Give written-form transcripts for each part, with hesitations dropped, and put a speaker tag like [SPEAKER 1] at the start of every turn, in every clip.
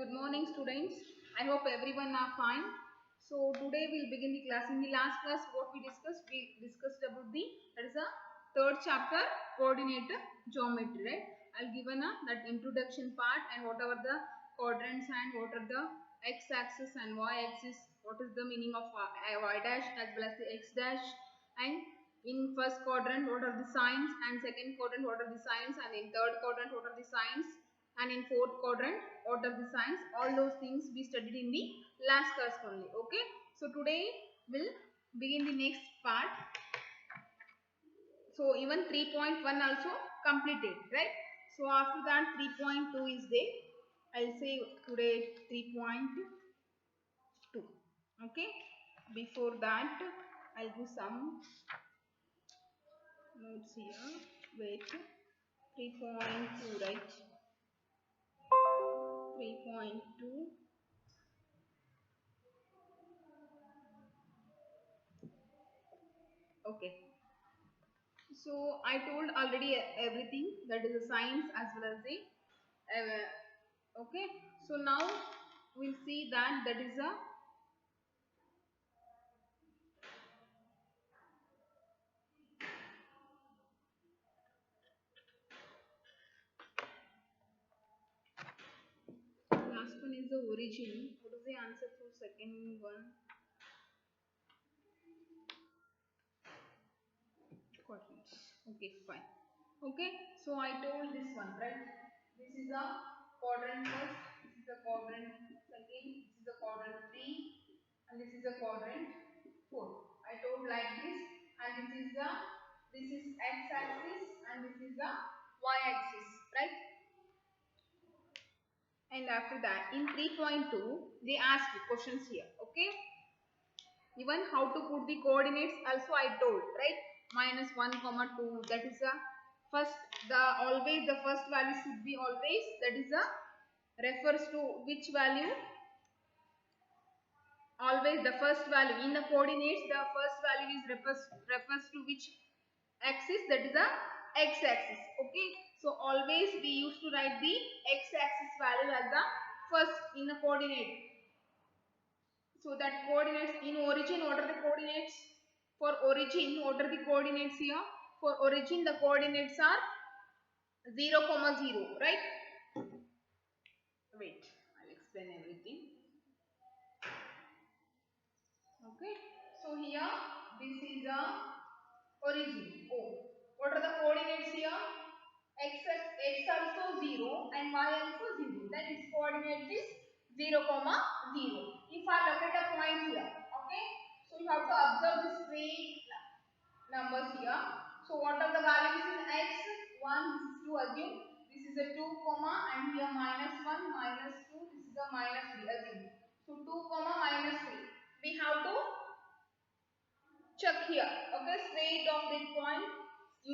[SPEAKER 1] Good morning, students. I hope everyone are fine. So today we'll begin the class. In the last class, what we discussed about that is a third chapter, coordinate geometry, right? I'll given that introduction part and whatever the quadrants and what are the x-axis and y-axis, what is the meaning of y dash as well as the x dash, and in first quadrant what are the signs, and second quadrant what are the signs, and in third quadrant what are the signs, and in fourth quadrant what are the signs. All those things we studied in the last class only. Okay, so today we'll begin the next part. So even 3.1 also completed, right? So after that 3.2 is there. I'll say today 3.2. okay, before that I'll do some notes here. Wait, 3.2, right? 3.2. Okay, so I told already everything, that is the science as well as the okay. So now we'll see that is a last one is the origin. What is the answer for second one? Quadrants. Okay, fine. Okay, so I told this one, right? This is a quadrant first, this is a quadrant second, this is a quadrant 3, and this is a quadrant 4. I told like this, and this is x-axis and this is the y-axis, right? And after that in 3.2 they ask questions here. Okay, even how to put the coordinates also I told, right? -1, 2, that is a first, the always the first value should be always, that is a refers to which value, always the first value in the coordinates, the first value is refers to which axis, that is a x-axis. Okay, so always we used to write the x-axis value as the first in the coordinate. So that coordinates in origin, what are the coordinates? For origin, what are the coordinates here? For origin, the coordinates are 0, 0, right? Wait, I'll explain everything. Okay, so here this is a origin O. What are the coordinates here? X also 0 and y also 0. Then its coordinate is 0, 0. If I locate a point here, okay, so you have to observe the straight numbers here. So what are the values in x? 1, this is to assume. This is a 2, and here -1, -2. This is a -3. Assume. So 2, -3. We have to check here. Okay, straight of that point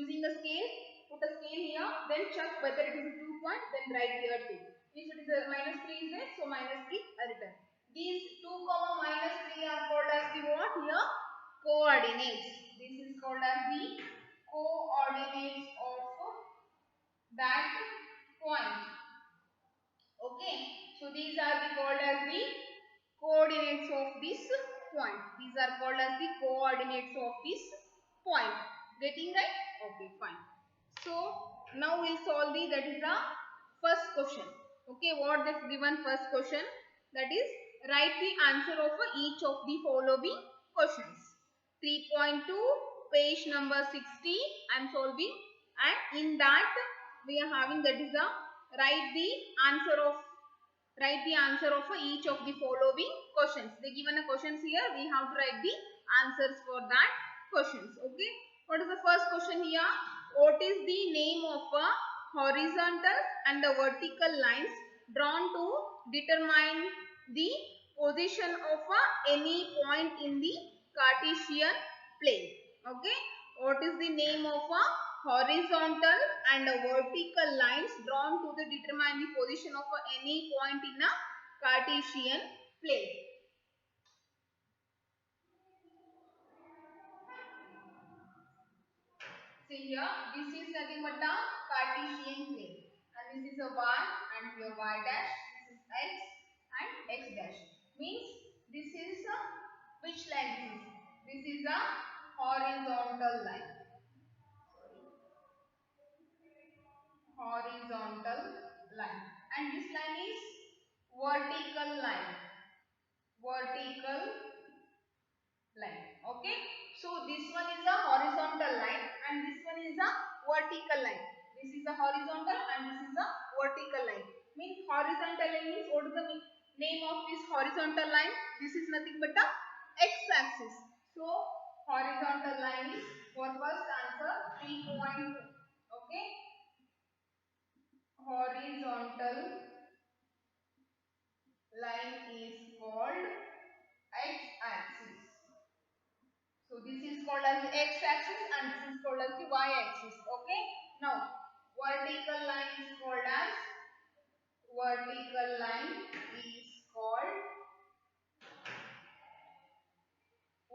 [SPEAKER 1] using a scale. Put a scale here. Then check whether it is a 2 point. Then write here 2. If it is a -3 is there, so -3 are written. These 2, -3 are called as the what here? Coordinates. This is called as the coordinates of that point. Okay, so these are called as the coordinates of this point. These are called as the coordinates of this point. Getting right? Okay, fine. So now we'll solve that is the first question. Okay, what this given first question, that is write the answer of each of the following questions. 3.2 page number 60 I am solving, and in that we are having, that is the write the answer of each of the following questions. They given a questions here, we have to write the answers for that questions. Okay, what is the first question here? What is the name of a horizontal and the vertical lines drawn to determine the position of any point in the Cartesian plane? Okay, what is the name of a horizontal and vertical lines drawn to determine the position of any point in a Cartesian plane? See here, this is nothing but a Cartesian plane, and this is a y and here y dash, this is x x dash. Means this is a, which line this is? This is a horizontal line. Horizontal line. And this line is vertical line. Vertical line. Okay. So this one is a horizontal line and this one is a vertical line. This is a horizontal and this is a vertical line. Means horizontal line means what is the name of this horizontal line? This is nothing but a x-axis. So horizontal line is for first answer 3.2. Okay. Horizontal line is called x-axis. So this is called as the x-axis and this is called as the y-axis. Okay. Now vertical line is called as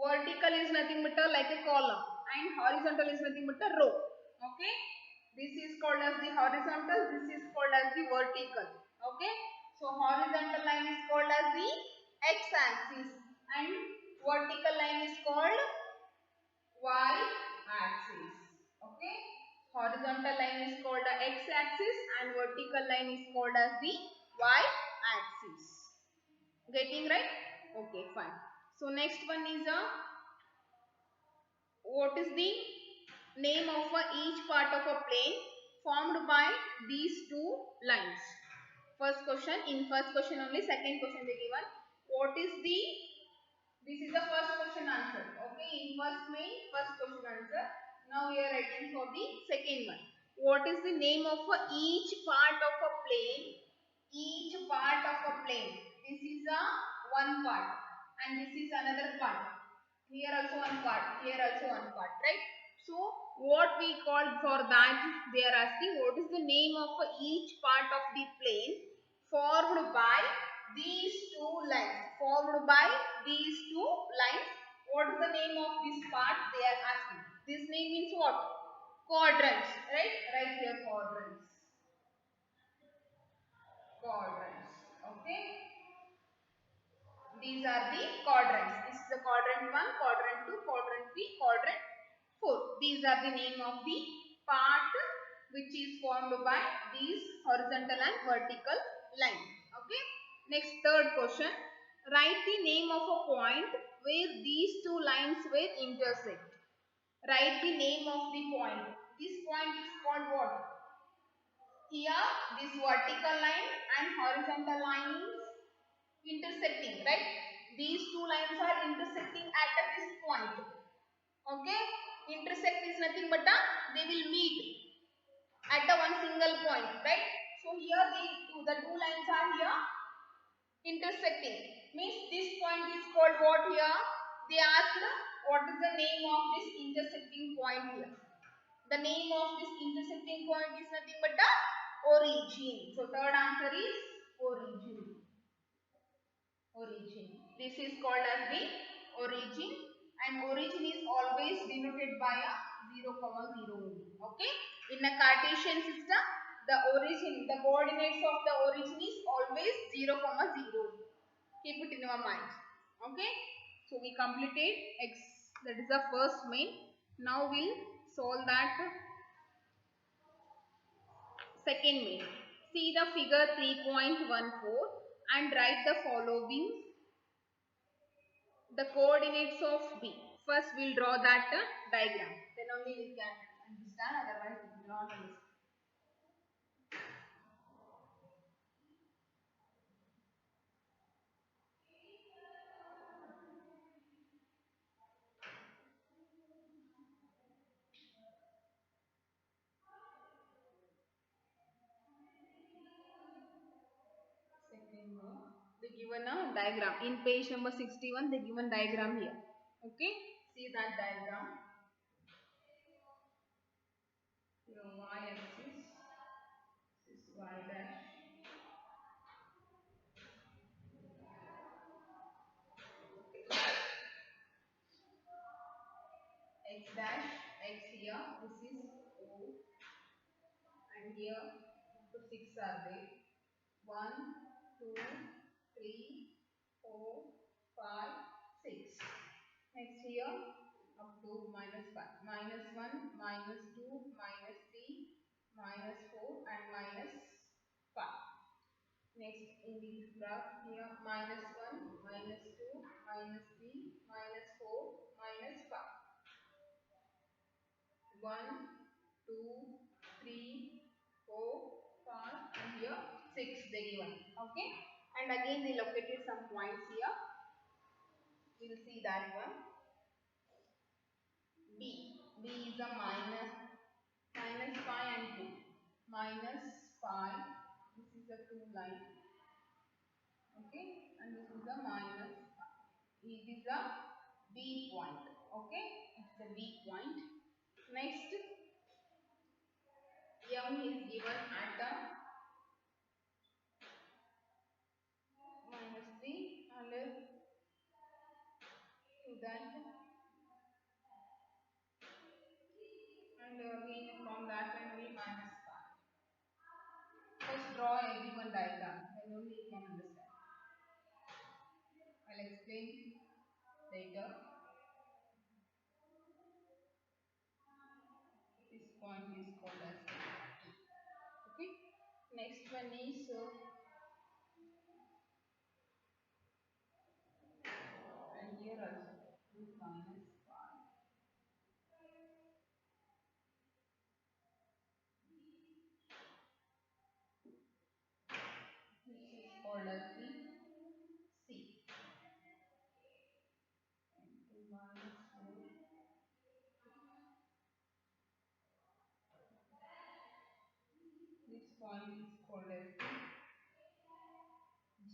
[SPEAKER 1] vertical is nothing but like a column and horizontal is nothing but a row. Okay. This is called as the horizontal. This is called as the vertical. Okay. So horizontal line is called as the x-axis and vertical line is called y-axis. Okay. Horizontal line is called the x-axis and vertical line is called as the y-axis. Getting right? Okay, fine. So next one is what is the name of each part of a plane formed by these two lines? First question, in first question only, second question they given. What is the, this is the first question answer. Okay, in first main, first question answer. Now we are writing for the second one. What is the name of each part of a plane? Each part of a plane. This is a one part and this is another part. Here also one part, here also one part, right? So what we call for that, they are asking what is the name of each part of the plane formed by these two lines. Formed by these two lines. What is the name of this part they are asking? This name means what? Quadrants, right? Right here quadrants. Quadrants. Okay. These are the quadrants. This is the quadrant 1, quadrant 2, quadrant 3, quadrant 4. These are the name of the part which is formed by these horizontal and vertical lines. Okay. Next, third question. Write the name of a point where these two lines will intersect. Write the name of the point. This point is called what? Here, this vertical line and horizontal line is intersecting, right? These two lines are intersecting at this point. Okay. Intersect is nothing but they will meet at a one single point, right? So here the two lines are here intersecting. Means this point is called what here? They asked what is the name of this intersecting point here. The name of this intersecting point is nothing but the origin. So third answer is origin. Origin. This is called as the origin and origin is always denoted by a 0, 0 only. Okay. In a Cartesian system, the origin, the coordinates of the origin is always 0, 0. Keep it in your mind. Okay. So we completed X. That is the first main. Now we'll solve that second main. See the figure 3.14 and write the following the coordinates of B. First we'll draw that diagram. Then only we can understand, otherwise we will not understand. Second one, they given a diagram. In page number 61, they given diagram here. Okay, see that diagram. Your y-axis, this is y dash. X dash, X here, this is O, and here 6 are there. 1, 2, 3, Next here up to minus 5. Minus 1, minus 2, minus 3, minus 4 and minus 5. Next in this graph here minus 1, minus 2, minus 3, minus 4, minus 5. 1, 2, 3, 4, 5 and here 6 they given. Okay. And again they located some points here. We will see that one. B. B is a minus 5 and 2. Minus 5. This is a 2 line. Okay. And this is a minus 5. It is a B point. Okay. It's a B point. Next, M is given at a minus 3 and to that and again from that one we minus 5. First draw every one diagram, then only you can understand. I'll explain later. This point is called as T. Okay. Next one is and here also 2 minus 5. This is called as the C. And 2 minus 4. This point is called as the G.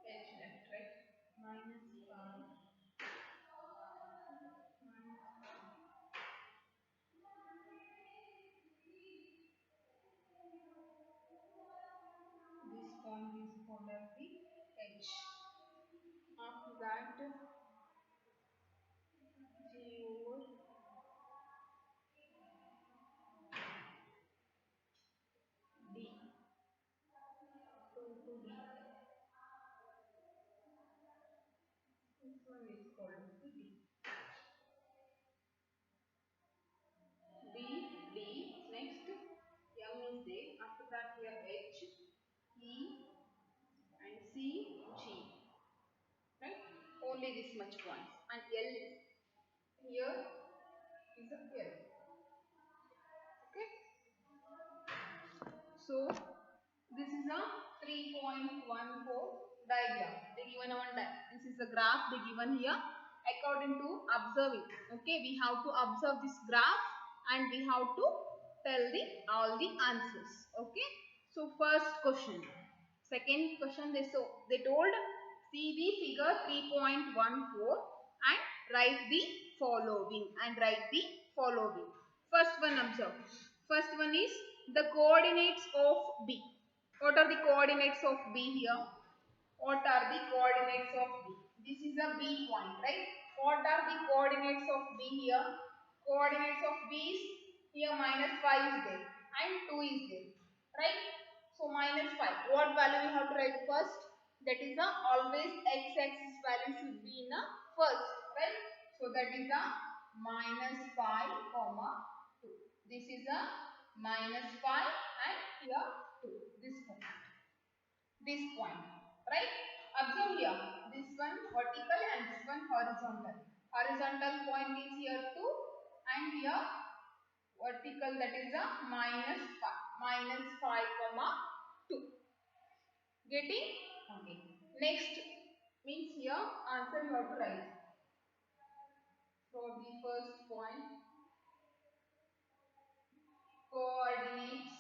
[SPEAKER 1] H left, right? Minus 5. This point is called as the H. After that, G over D. 2 to D. This one is called as the D. D, D. Next, M is there. After that, here H, E, and C, G. Right? Only this much points. And L is here is a L. Okay. So this is a 3.14 diagram. They given one this is the graph they given here according to observing. Okay, we have to observe this graph and we have to tell the all the answers. Okay. So first question. Second question they told see the figure 3.14 and write the following First one observe. First one is the coordinates of B. What are the coordinates of B here? What are the coordinates of B? This is a B point, right? What are the coordinates of B here? Coordinates of B is here minus 5 is there and 2 is there, right? So minus 5. What value we have to write first? That is the always x-axis value should be in the first, right? So that is a minus 5 comma 2. This is a minus 5 and here 2. This point, right? Observe here. This one vertical and this one horizontal. Horizontal point is here 2 and here vertical that is a minus 5. Minus 5 comma 2. Getting? Okay. Next means here answer you have to write. So the first point coordinates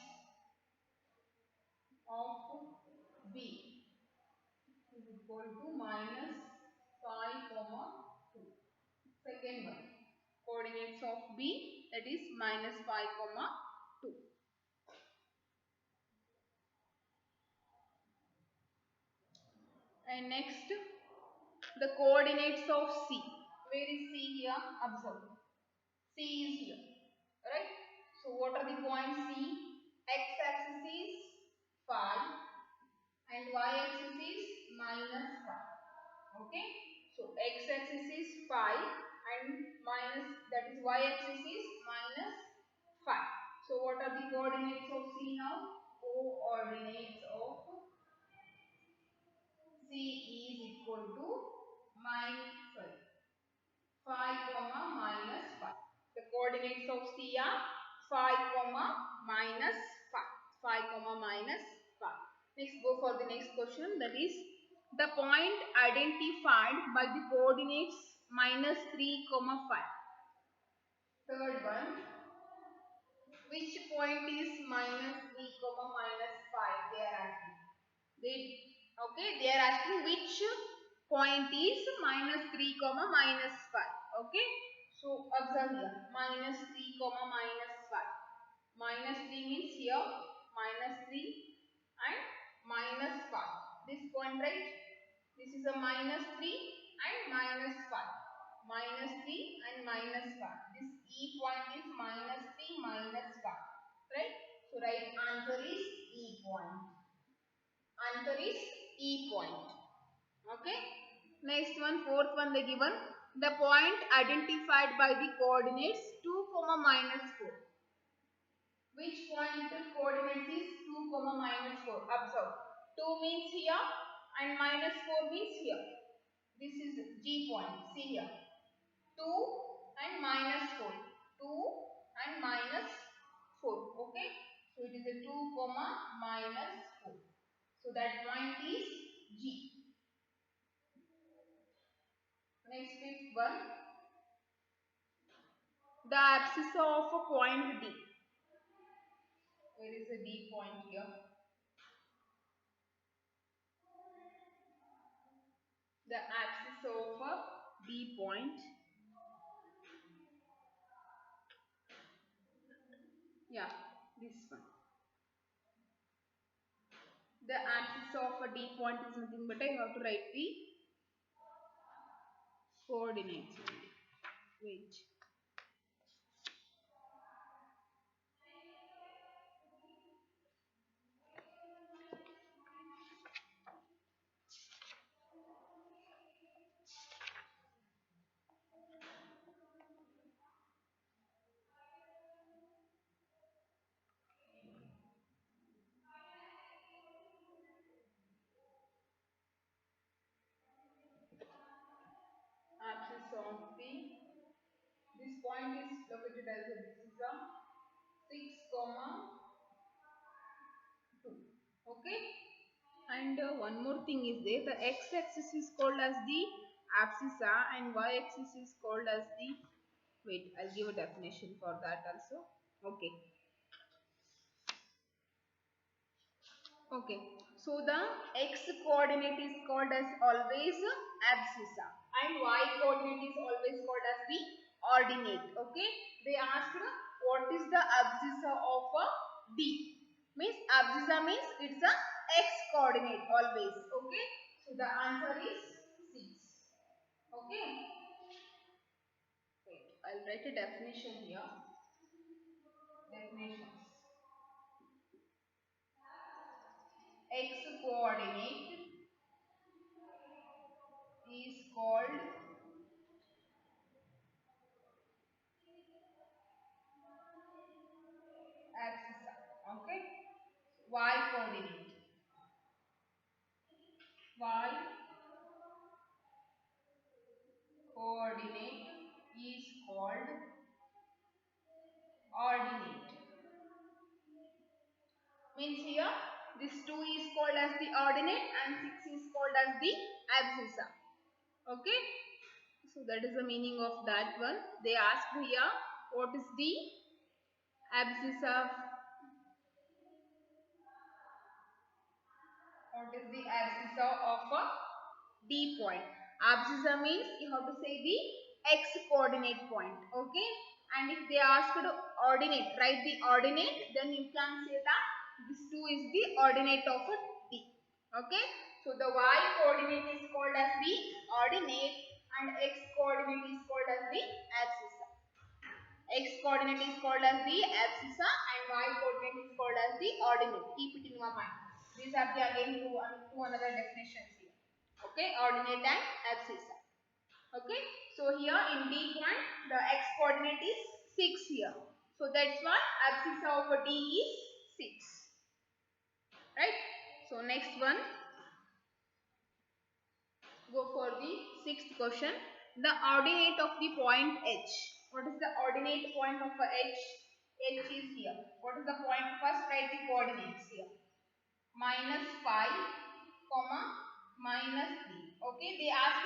[SPEAKER 1] of B is equal to minus 5 comma 2. Second one coordinates of B that is minus 5 comma 2. And next the coordinates of C. Where is C here? Observe. C is here, right? So what are the points C? X-axis is 5 and y-axis is minus 5. Okay. coordinates of C now. Coordinates of C is equal to minus 5 comma minus 5. The coordinates of C are 5 comma minus 5. 5 comma minus 5. Next, go for the next question, that is the point identified by the coordinates minus 3 comma 5. Third one, which point is minus 3 comma minus 5? They are asking. They are asking which point is minus 3 comma minus 5. Okay, so observe here, minus 3 comma minus 5. Minus 3 means here minus 3 and minus 5. This point, right? This is a minus 3 and minus 5. Minus 3 and minus 5. This E point is minus 3 minus 5. Right? So right answer is E point. Answer is E point. Okay. Next one, fourth one they given. The point identified by the coordinates 2 comma minus 4. Which point coordinates is 2 comma minus 4? Observe. 2 means here and minus 4 means here. This is G point. See here. 2 and minus 4. 2 and minus 4. Okay. So it is a 2 comma minus 4. So that point is G. Next, fifth one. The abscissa of a point D. Where is the D point here? The abscissa of a D point. Yeah, this one. The abscissa of a D point is nothing but I have to write the coordinates. Wait. Abscissa of the, this point is located as a, this is a 6 comma 2. Okay. And one more thing is there, the x-axis is called as the abscissa and y-axis is called as the, wait, I'll give a definition for that also. Okay. Okay. So the x coordinate is called as always abscissa and y coordinate is always called as the ordinate. Okay. They asked what is the abscissa of a D. Means abscissa means it's a x coordinate always. Okay. So the answer is 6. Okay. Wait, I'll write a definition here. Definitions. X coordinate is called abscissa. Okay. Y coordinate. Y coordinate is called ordinate. Means here this 2 is called as the ordinate and 6 is called as the abscissa. Okay. So that is the meaning of that one. They asked here what is the abscissa, what is the abscissa of a D point. Abscissa means you have to say the x coordinate point. Okay. And if they ask to ordinate, write the ordinate, then you can say that this 2 is the ordinate of a D. Okay. So the y coordinate is called as the ordinate and x coordinate is called as the abscissa. X coordinate is called as the abscissa and y coordinate is called as the ordinate. Keep it in your mind. These are the again two another definitions here. Okay, ordinate and abscissa. Okay, so here in D point the x coordinate is 6 here. So that's why abscissa of D is 6. Right? So next one, go for the sixth question. The ordinate of the point H. What is the ordinate point of a H? H is here. What is the point? First write the coordinates here. -5, comma, -3. Okay, they asked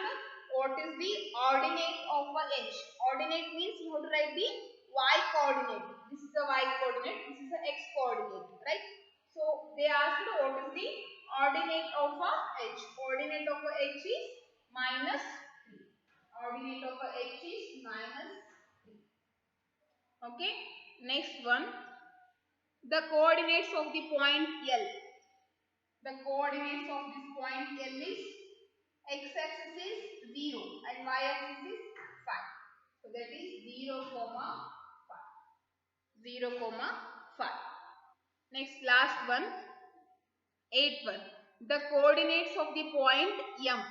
[SPEAKER 1] what is the ordinate of a H. Ordinate means you have to write the y coordinate. This is the y coordinate, this is the x coordinate, right? So they asked what is the ordinate of a H. Ordinate of a H is -3. Ordinate of a H is -3. Okay, next one, the coordinates of the point L. The coordinates of this point L is x-axis is 0 and y-axis is 5. So that is 0, 5. 0, 5. Next, last one, eighth one. The coordinates of the point M.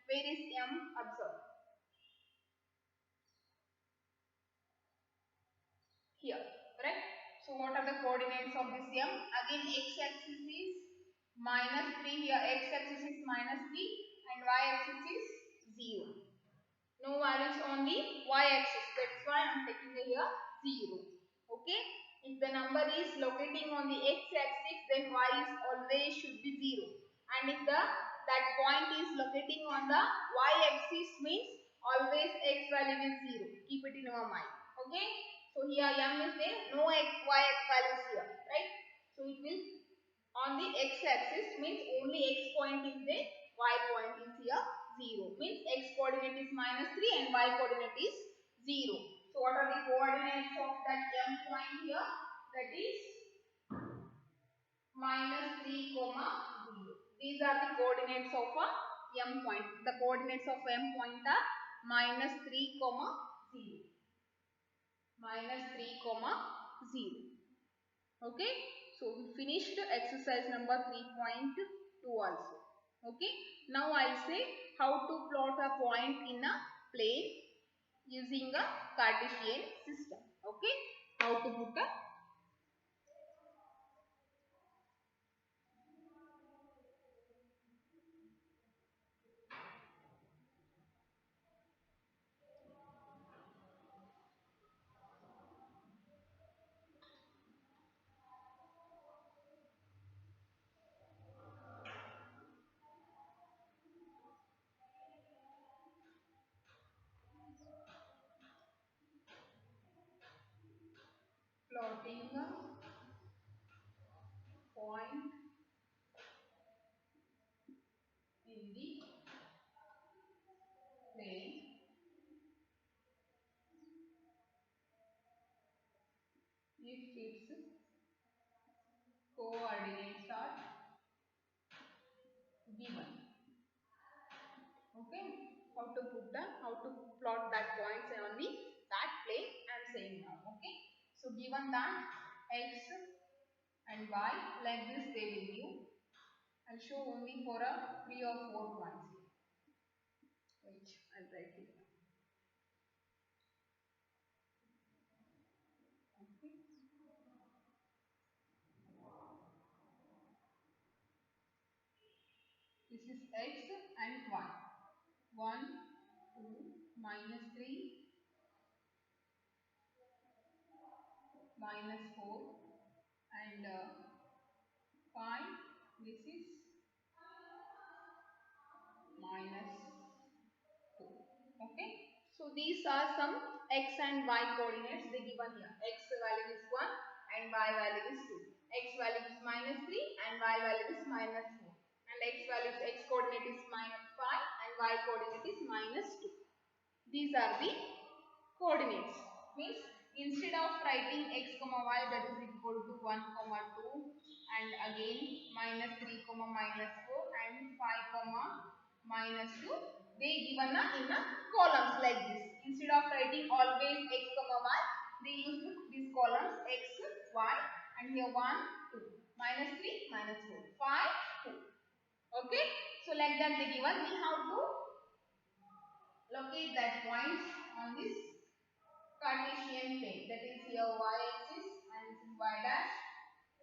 [SPEAKER 1] Where is M? Observe. Here, right? So what are the coordinates of this M? Again, x-axis is -3. Here, x-axis is -3 and y-axis is 0. No values on the y-axis. That's why I am taking here 0. Okay. If the number is locating on the x-axis, then y is always should be 0. And if that point is locating on the y-axis, means always x value is 0. Keep it in your mind. Okay. So here m is there, no x, y values here, right? So it will on the x-axis means only x point is there, y point is here 0. Means x coordinate is -3 and y coordinate is 0. So what are the coordinates of that m point here? That is -3, 0. These are the coordinates of a m point. The coordinates of m point are -3, 0. -3, 0. Okay, so we finished exercise number 3.2 also. Okay, now I'll say how to plot a point in a plane using a Cartesian system. Okay, how to put a plotting a point in the plane if its coordinates are given. Okay, how to plot that points on the that plane I am saying now. Okay, so given that x and y like this they will give. I'll show only for a 3 or 4 points here. Wait, I'll write it down. Okay, this is x and y. 1, 2, -3, -4 and 5. This is -2. Okay, so these are some x and y coordinates they given here. X value is 1 and y value is 2. X value is -3 and y value is -4. And x value is x coordinate is -5 and y coordinate is -2. These are the coordinates. Means instead of writing x comma y that is equal to 1 comma 2 and again -3 comma -4 and 5 comma -2, they given in a columns like this. Instead of writing always x comma y, they use these columns x, y and here 1, 2, -3, -4, 5, 2. Okay, so like that they given. We have to locate that points on this Cartesian plane. That is here y-axis and this is y dash.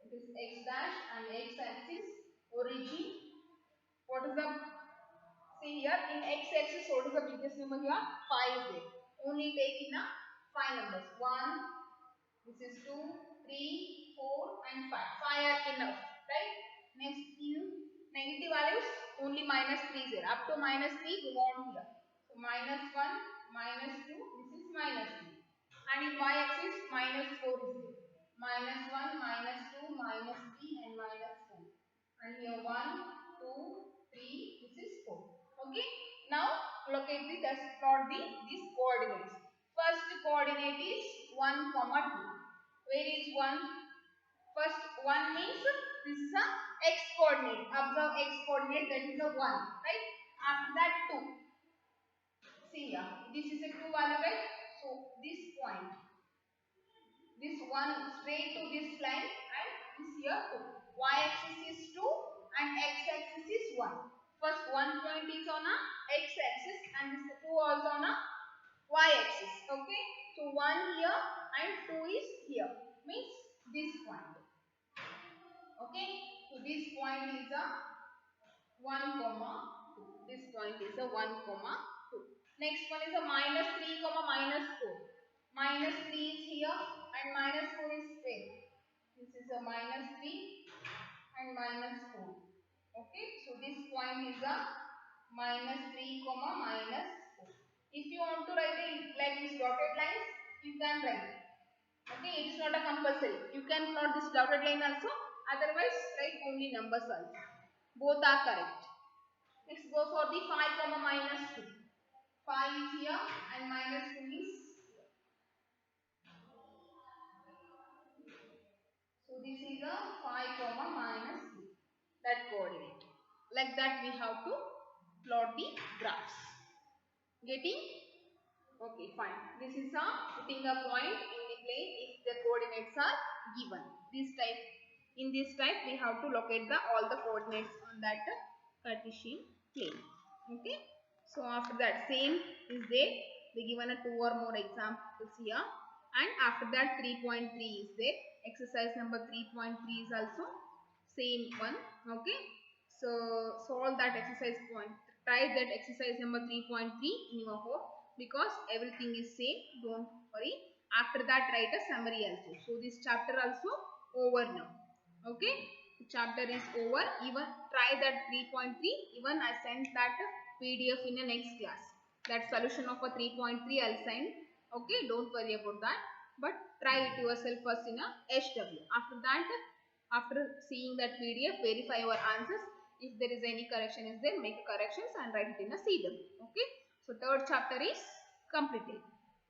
[SPEAKER 1] It is x dash and x-axis origin. What is the, see here in x-axis what is the biggest number here? 5 is there. Only take in a 5 numbers. 1, this is 2, 3, 4 and 5. 5 are enough, right? Next in negative values only minus 3 is there. Up to minus 3 we want here. So minus 1, minus 2, this is minus 3. And in y-axis minus 4 is there. Minus 1, minus 2, minus 3 and minus 4. And here 1, 2, 3, this is 4. Okay. Now locate the, thus plot the these coordinates. First coordinate is 1, 2. Where is 1? First 1 means this is a x coordinate. Observe x coordinate, that is a 1, right? After that 2. See here, this is a 2 value, right? So this point, this one straight to this line and this here 2. Y axis is 2 and x axis is 1. First 1 point is on a x axis and this 2 also on a y axis. Okay. So 1 here and 2 is here. Means this point. Okay. So this point is a 1, 2. This point is a 1, 2. Next one is a minus 3, minus 4. Minus 3 is here and minus 4 is where? This is a minus 3 and minus 4. Okay, so this point is a minus 3, minus 4. If you want to write it like this dotted lines, you can write. Okay, it is not a compulsory. You can plot this dotted line also. Otherwise, write only numbers also. Both are correct. Next, go for the 5, minus 2. 5 is here and minus 2 is here. So this is a 5, minus 2. That coordinate. Like that we have to plot the graphs. Getting? Okay, fine. This is a putting a point in the plane if the coordinates are given. In this type we have to locate all the coordinates on that Cartesian plane. Okay. So after that same is there. They given a 2 or more examples here. And after that 3.3 is there. Exercise number 3.3 is also same one. Okay. So solve that exercise point. Try that exercise number 3.3 in your home because everything is same. Don't worry. After that write a summary also. So this chapter also over now. Okay. The chapter is over. Even try that 3.3. Even I sent that PDF in the next class. That solution of a 3.3 I'll send. Okay. Don't worry about that. But try it yourself first in a HW. After that, after seeing that PDF, verify your answers. If there is any correction is there, make corrections and write it in a CW. Okay. So third chapter is completed.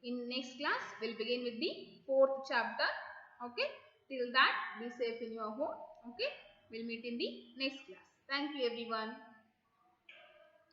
[SPEAKER 1] In next class, we'll begin with the fourth chapter. Okay. Till that, be safe in your home. Okay. We'll meet in the next class. Thank you everyone.